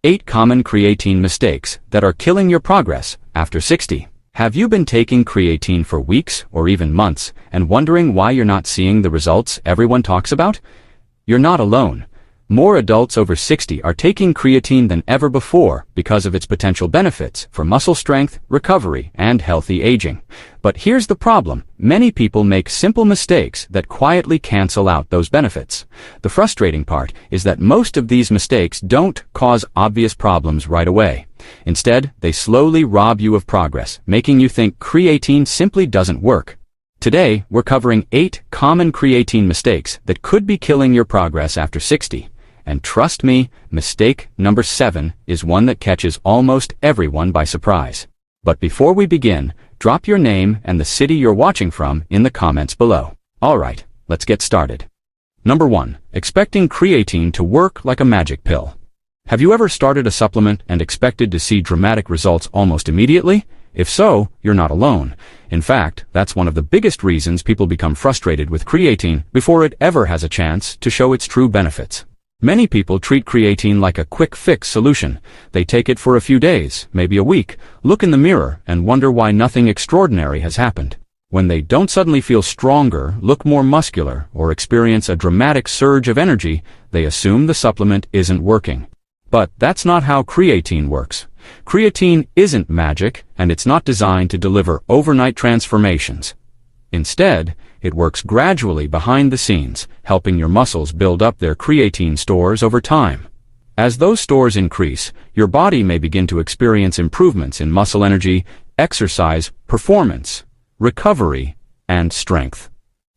8 common creatine mistakes that are killing your progress after 60. Have you been taking creatine for weeks or even months and wondering why you're not seeing the results everyone talks about? You're not alone. More adults over 60 are taking creatine than ever before because of its potential benefits for muscle strength, recovery, and healthy aging. But here's the problem. Many people make simple mistakes that quietly cancel out those benefits. The frustrating part is that most of these mistakes don't cause obvious problems right away. Instead, they slowly rob you of progress, making you think creatine simply doesn't work. Today, we're covering 8 common creatine mistakes that could be killing your progress after 60. And trust me, mistake number 7 is one that catches almost everyone by surprise. But before we begin, drop your name and the city you're watching from in the comments below. Alright, let's get started. Number 1. Expecting creatine to work like a magic pill. Have you ever started a supplement and expected to see dramatic results almost immediately? If so, you're not alone. In fact, that's one of the biggest reasons people become frustrated with creatine before it ever has a chance to show its true benefits. Many people treat creatine like a quick fix solution. They take it for a few days, maybe a week, look in the mirror, and wonder why nothing extraordinary has happened. When they don't suddenly feel stronger, look more muscular, or experience a dramatic surge of energy, they assume the supplement isn't working. But that's not how creatine works. Creatine isn't magic, and it's not designed to deliver overnight transformations. Instead, it works gradually behind the scenes, helping your muscles build up their creatine stores over time. As those stores increase, your body may begin to experience improvements in muscle energy, exercise, performance, recovery, and strength.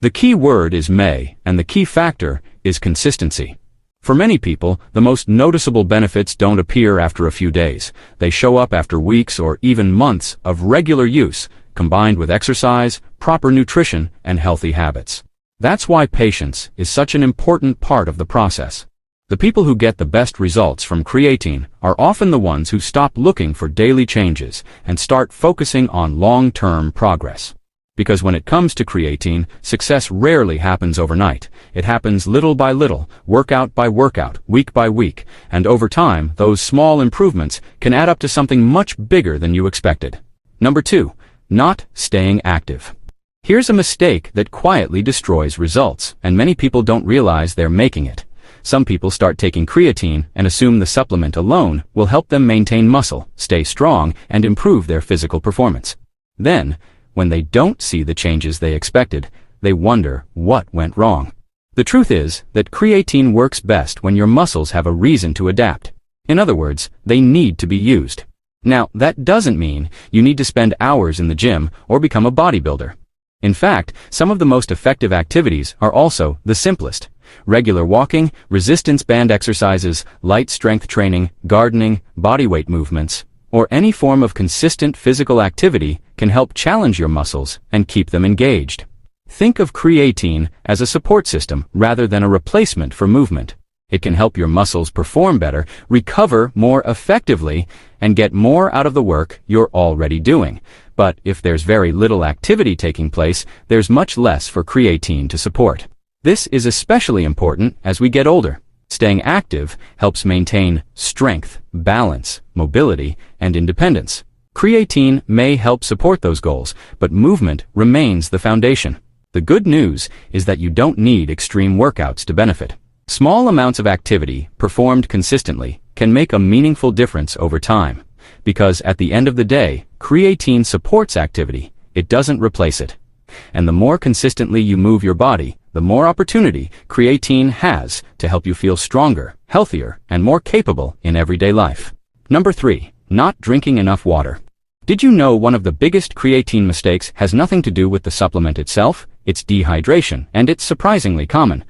The key word is may, and the key factor is consistency. For many people, the most noticeable benefits don't appear after a few days. They show up after weeks or even months of regular use, combined with exercise, proper nutrition, and healthy habits. That's why patience is such an important part of the process. The people who get the best results from creatine are often the ones who stop looking for daily changes and start focusing on long-term progress. Because when it comes to creatine, success rarely happens overnight. It happens little by little, workout by workout, week by week, and over time, those small improvements can add up to something much bigger than you expected. Number 2. Not staying active. Here's a mistake that quietly destroys results, and many people don't realize they're making it. Some people start taking creatine and assume the supplement alone will help them maintain muscle, stay strong, and improve their physical performance. Then, when they don't see the changes they expected, they wonder what went wrong. The truth is that creatine works best when your muscles have a reason to adapt. In other words, they need to be used. Now, that doesn't mean you need to spend hours in the gym or become a bodybuilder. In fact, some of the most effective activities are also the simplest. Regular walking, resistance band exercises, light strength training, gardening, bodyweight movements, or any form of consistent physical activity can help challenge your muscles and keep them engaged. Think of creatine as a support system rather than a replacement for movement. It can help your muscles perform better, recover more effectively, and get more out of the work you're already doing. But if there's very little activity taking place, there's much less for creatine to support. This is especially important as we get older. Staying active helps maintain strength, balance, mobility, and independence. Creatine may help support those goals, but movement remains the foundation. The good news is that you don't need extreme workouts to benefit. Small amounts of activity, performed consistently, can make a meaningful difference over time. Because at the end of the day, creatine supports activity, it doesn't replace it. And the more consistently you move your body, the more opportunity creatine has to help you feel stronger, healthier, and more capable in everyday life. Number 3. Not drinking enough water. Did you know one of the biggest creatine mistakes has nothing to do with the supplement itself? It's dehydration, and it's surprisingly common.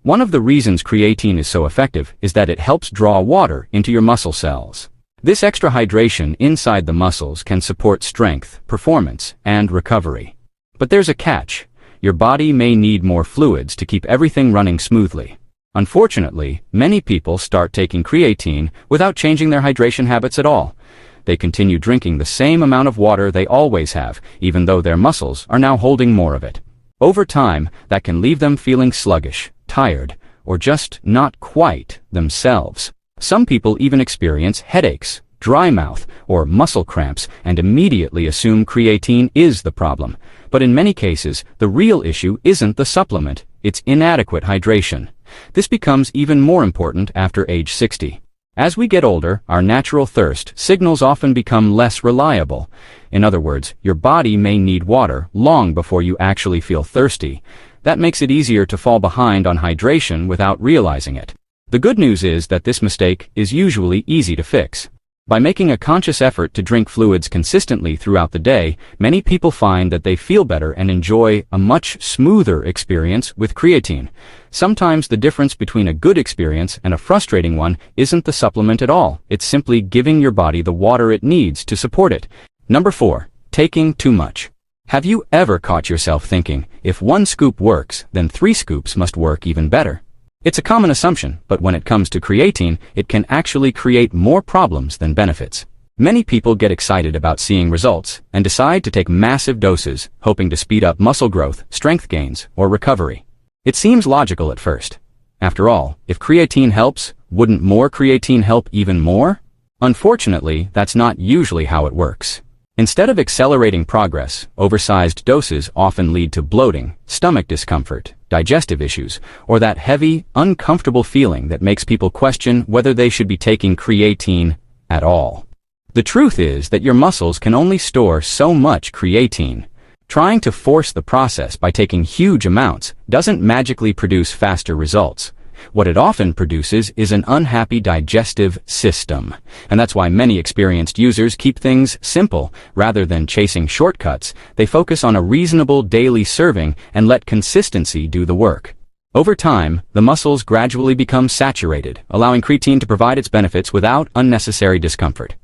One of the reasons creatine is so effective is that it helps draw water into your muscle cells. This extra hydration inside the muscles can support strength, performance, and recovery. But there's a catch. Your body may need more fluids to keep everything running smoothly. Unfortunately, many people start taking creatine without changing their hydration habits at all. They continue drinking the same amount of water they always have, even though their muscles are now holding more of it. Over time, that can leave them feeling sluggish, tired, or just not quite themselves. Some people even experience headaches, dry mouth, or muscle cramps and immediately assume creatine is the problem. But in many cases, the real issue isn't the supplement, it's inadequate hydration. This becomes even more important after age 60. As we get older, our natural thirst signals often become less reliable. In other words, your body may need water long before you actually feel thirsty. That makes it easier to fall behind on hydration without realizing it. The good news is that this mistake is usually easy to fix. By making a conscious effort to drink fluids consistently throughout the day, many people find that they feel better and enjoy a much smoother experience with creatine. Sometimes the difference between a good experience and a frustrating one isn't the supplement at all. It's simply giving your body the water it needs to support it. Number 4. Taking too much. Have you ever caught yourself thinking, if 1 scoop works, then 3 scoops must work even better? It's a common assumption, but when it comes to creatine, it can actually create more problems than benefits. Many people get excited about seeing results and decide to take massive doses, hoping to speed up muscle growth, strength gains, or recovery. It seems logical at first. After all, if creatine helps, wouldn't more creatine help even more? Unfortunately, that's not usually how it works. Instead of accelerating progress, oversized doses often lead to bloating, stomach discomfort, digestive issues, or that heavy, uncomfortable feeling that makes people question whether they should be taking creatine at all. The truth is that your muscles can only store so much creatine. Trying to force the process by taking huge amounts doesn't magically produce faster results. What it often produces is an unhappy digestive system. And that's why many experienced users keep things simple. Rather than chasing shortcuts, they focus on a reasonable daily serving and let consistency do the work. Over time, the muscles gradually become saturated, allowing creatine to provide its benefits without unnecessary discomfort.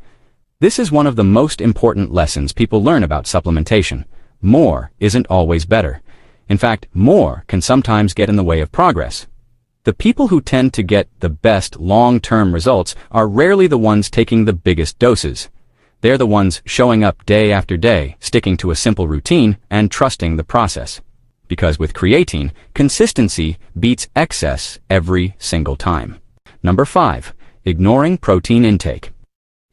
This is one of the most important lessons people learn about supplementation. More isn't always better. In fact, more can sometimes get in the way of progress. The people who tend to get the best long-term results are rarely the ones taking the biggest doses. They're the ones showing up day after day, sticking to a simple routine, and trusting the process. Because with creatine, consistency beats excess every single time. Number 5. Ignoring protein intake.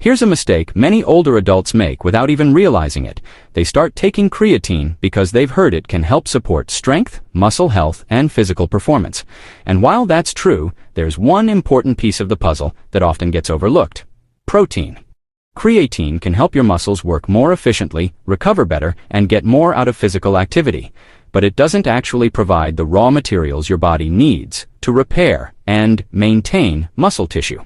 Here's a mistake many older adults make without even realizing it. They start taking creatine because they've heard it can help support strength, muscle health, and physical performance. And while that's true, there's one important piece of the puzzle that often gets overlooked: protein. Creatine can help your muscles work more efficiently, recover better, and get more out of physical activity. But it doesn't actually provide the raw materials your body needs to repair and maintain muscle tissue.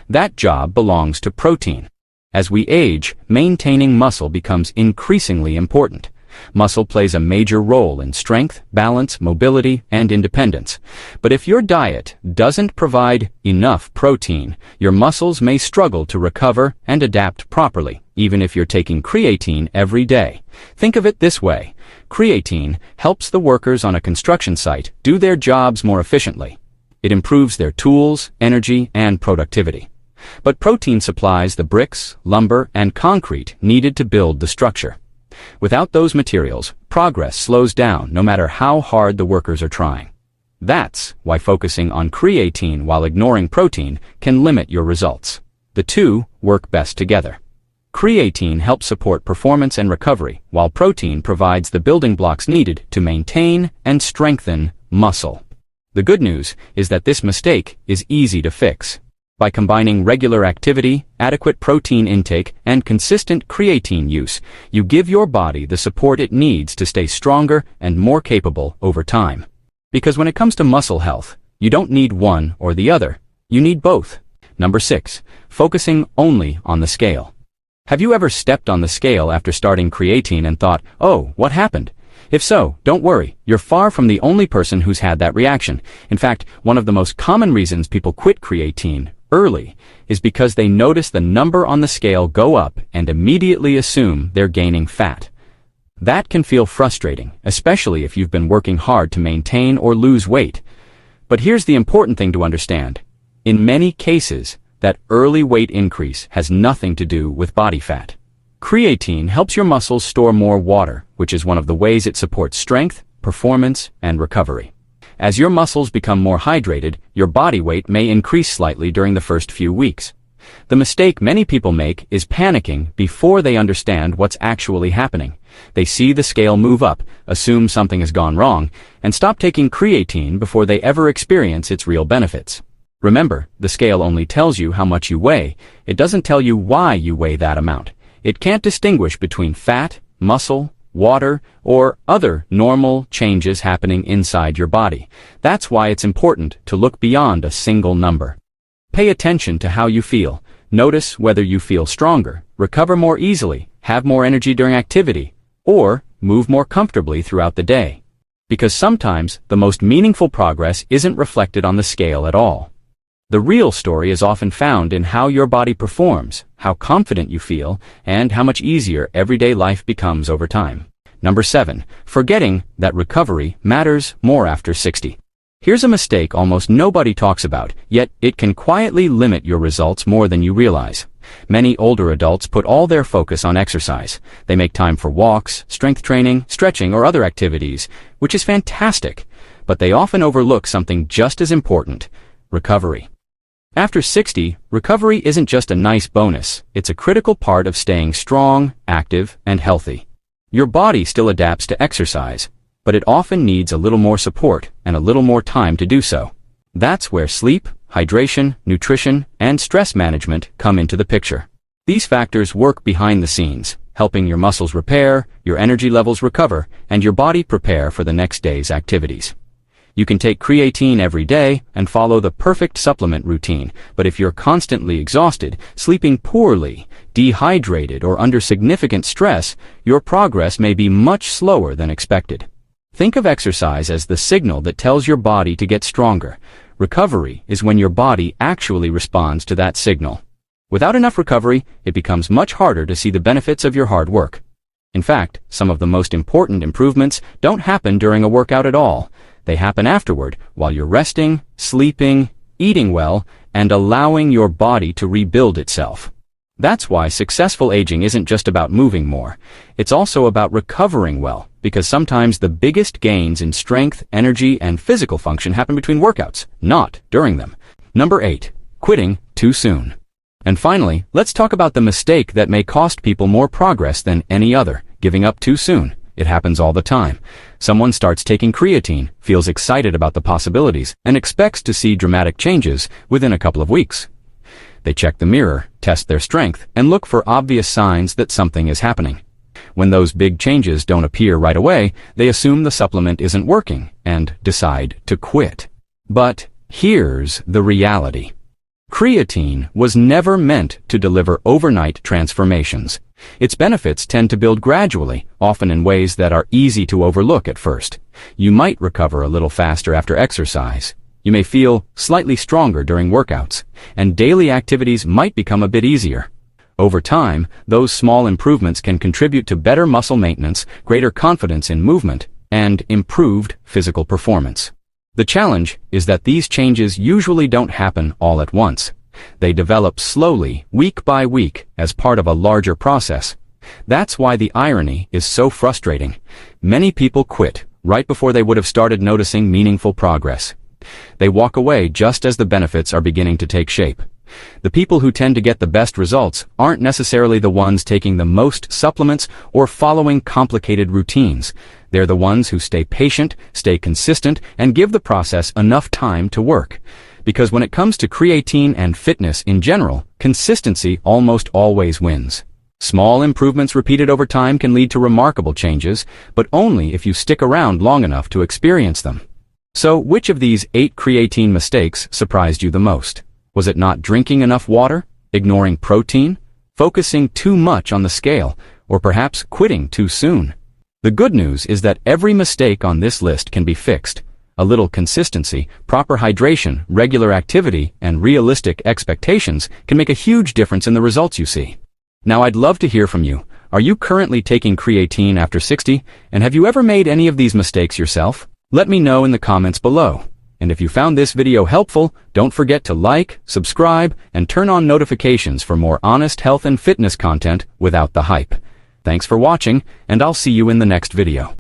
That job belongs to protein. As we age, maintaining muscle becomes increasingly important. Muscle plays a major role in strength, balance, mobility, and independence. But if your diet doesn't provide enough protein, your muscles may struggle to recover and adapt properly, even if you're taking creatine every day. Think of it this way: creatine helps the workers on a construction site do their jobs more efficiently. It improves their tools, energy, and productivity. But protein supplies the bricks, lumber, and concrete needed to build the structure. Without those materials, progress slows down no matter how hard the workers are trying. That's why focusing on creatine while ignoring protein can limit your results. The two work best together. Creatine helps support performance and recovery, while protein provides the building blocks needed to maintain and strengthen muscle. The good news is that this mistake is easy to fix. By combining regular activity, adequate protein intake, and consistent creatine use, you give your body the support it needs to stay stronger and more capable over time. Because when it comes to muscle health, you don't need one or the other, you need both. Number 6. Focusing only on the scale. Have you ever stepped on the scale after starting creatine and thought, "Oh, what happened?" If so, don't worry, you're far from the only person who's had that reaction. In fact, one of the most common reasons people quit creatine early is because they notice the number on the scale go up and immediately assume they're gaining fat. That can feel frustrating, especially if you've been working hard to maintain or lose weight. But here's the important thing to understand. In many cases, that early weight increase has nothing to do with body fat. Creatine helps your muscles store more water, which is one of the ways it supports strength, performance, and recovery. As your muscles become more hydrated, your body weight may increase slightly during the first few weeks. The mistake many people make is panicking before they understand what's actually happening. They see the scale move up, assume something has gone wrong, and stop taking creatine before they ever experience its real benefits. Remember, the scale only tells you how much you weigh. It doesn't tell you why you weigh that amount. It can't distinguish between fat, muscle, water, or other normal changes happening inside your body. That's why it's important to look beyond a single number. Pay attention to how you feel. Notice whether you feel stronger, recover more easily, have more energy during activity, or move more comfortably throughout the day. Because sometimes the most meaningful progress isn't reflected on the scale at all. The real story is often found in how your body performs, how confident you feel, and how much easier everyday life becomes over time. Number 7. Forgetting that recovery matters more after 60. Here's a mistake almost nobody talks about, yet it can quietly limit your results more than you realize. Many older adults put all their focus on exercise. They make time for walks, strength training, stretching, or other activities, which is fantastic. But they often overlook something just as important: recovery. After 60, recovery isn't just a nice bonus, it's a critical part of staying strong, active, and healthy. Your body still adapts to exercise, but it often needs a little more support and a little more time to do so. That's where sleep, hydration, nutrition, and stress management come into the picture. These factors work behind the scenes, helping your muscles repair, your energy levels recover, and your body prepare for the next day's activities. You can take creatine every day and follow the perfect supplement routine, but if you're constantly exhausted, sleeping poorly, dehydrated, or under significant stress, your progress may be much slower than expected. Think of exercise as the signal that tells your body to get stronger. Recovery is when your body actually responds to that signal. Without enough recovery, it becomes much harder to see the benefits of your hard work. In fact, some of the most important improvements don't happen during a workout at all. They happen afterward, while you're resting, sleeping, eating well, and allowing your body to rebuild itself. That's why successful aging isn't just about moving more. It's also about recovering well, because sometimes the biggest gains in strength, energy, and physical function happen between workouts, not during them. Number 8. Quitting too soon. And finally, let's talk about the mistake that may cost people more progress than any other: giving up too soon. It happens all the time. Someone starts taking creatine, feels excited about the possibilities, and expects to see dramatic changes within a couple of weeks. They check the mirror, test their strength, and look for obvious signs that something is happening. When those big changes don't appear right away, they assume the supplement isn't working and decide to quit. But here's the reality. Creatine was never meant to deliver overnight transformations. Its benefits tend to build gradually, often in ways that are easy to overlook at first. You might recover a little faster after exercise. You may feel slightly stronger during workouts, and daily activities might become a bit easier. Over time, those small improvements can contribute to better muscle maintenance, greater confidence in movement, and improved physical performance. The challenge is that these changes usually don't happen all at once. They develop slowly, week by week, as part of a larger process. That's why the irony is so frustrating. Many people quit right before they would have started noticing meaningful progress. They walk away just as the benefits are beginning to take shape. The people who tend to get the best results aren't necessarily the ones taking the most supplements or following complicated routines. They're the ones who stay patient, stay consistent, and give the process enough time to work. Because when it comes to creatine and fitness in general, consistency almost always wins. Small improvements repeated over time can lead to remarkable changes, but only if you stick around long enough to experience them. So, which of these 8 creatine mistakes surprised you the most? Was it not drinking enough water, ignoring protein, focusing too much on the scale, or perhaps quitting too soon? The good news is that every mistake on this list can be fixed. A little consistency, proper hydration, regular activity, and realistic expectations can make a huge difference in the results you see. Now, I'd love to hear from you. Are you currently taking creatine after 60? And have you ever made any of these mistakes yourself? Let me know in the comments below. And if you found this video helpful, don't forget to like, subscribe, and turn on notifications for more honest health and fitness content without the hype. Thanks for watching, and I'll see you in the next video.